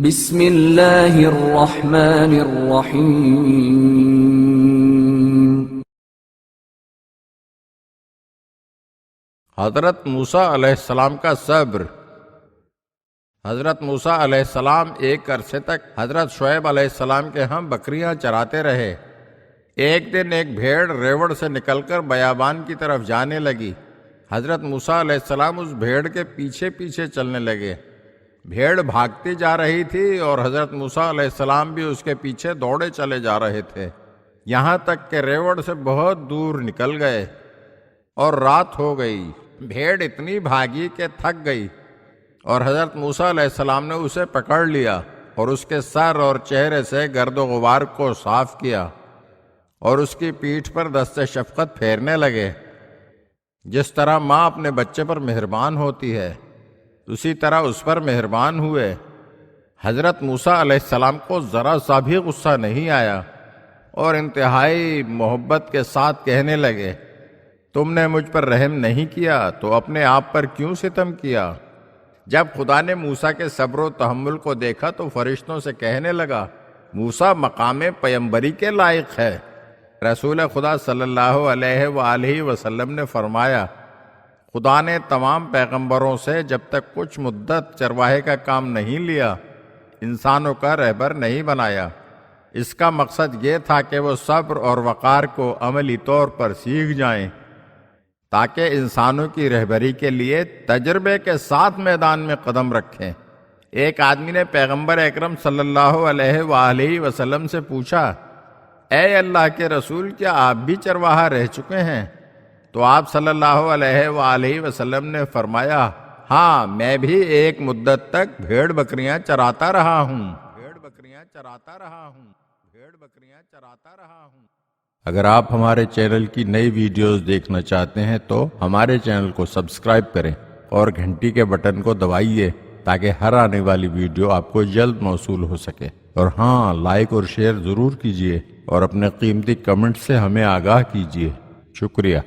بسم اللہ الرحمن الرحیم۔ حضرت موسیٰ علیہ السلام کا صبر۔ حضرت موسیٰ علیہ السلام ایک عرصے تک حضرت شعیب علیہ السلام کے ہم بکریاں چراتے رہے۔ ایک دن ایک بھیڑ ریوڑ سے نکل کر بیابان کی طرف جانے لگی۔ حضرت موسیٰ علیہ السلام اس بھیڑ کے پیچھے پیچھے چلنے لگے۔ بھیڑ بھاگتی جا رہی تھی اور حضرت موسیٰ علیہ السلام بھی اس کے پیچھے دوڑے چلے جا رہے تھے، یہاں تک کہ ریوڑ سے بہت دور نکل گئے اور رات ہو گئی۔ بھیڑ اتنی بھاگی کہ تھک گئی اور حضرت موسیٰ علیہ السلام نے اسے پکڑ لیا اور اس کے سر اور چہرے سے گرد و غبار کو صاف کیا اور اس کی پیٹھ پر دست شفقت پھیرنے لگے۔ جس طرح ماں اپنے بچے پر مہربان ہوتی ہے اسی طرح اس پر مہربان ہوئے۔ حضرت موسیٰ علیہ السلام کو ذرا سا بھی غصہ نہیں آیا اور انتہائی محبت کے ساتھ کہنے لگے، تم نے مجھ پر رحم نہیں کیا تو اپنے آپ پر کیوں ستم کیا؟ جب خدا نے موسیٰ کے صبر و تحمل کو دیکھا تو فرشتوں سے کہنے لگا، موسیٰ مقام پیمبری کے لائق ہے۔ رسول خدا صلی اللہ علیہ وآلہ وسلم نے فرمایا، خدا نے تمام پیغمبروں سے جب تک کچھ مدت چرواہے کا کام نہیں لیا انسانوں کا رہبر نہیں بنایا۔ اس کا مقصد یہ تھا کہ وہ صبر اور وقار کو عملی طور پر سیکھ جائیں تاکہ انسانوں کی رہبری کے لیے تجربے کے ساتھ میدان میں قدم رکھیں۔ ایک آدمی نے پیغمبر اکرم صلی اللہ علیہ وآلہ وسلم سے پوچھا، اے اللہ کے رسول، کیا آپ بھی چرواہا رہ چکے ہیں؟ تو آپ صلی اللہ علیہ وآلہ وسلم نے فرمایا، ہاں میں بھی ایک مدت تک بھیڑ بکریاں چراتا رہا ہوں۔ اگر آپ ہمارے چینل کی نئی ویڈیوز دیکھنا چاہتے ہیں تو ہمارے چینل کو سبسکرائب کریں اور گھنٹی کے بٹن کو دبائیے تاکہ ہر آنے والی ویڈیو آپ کو جلد موصول ہو سکے۔ اور ہاں، لائک اور شیئر ضرور کیجیے اور اپنے قیمتی کمنٹ سے ہمیں آگاہ کیجیے۔ شکریہ۔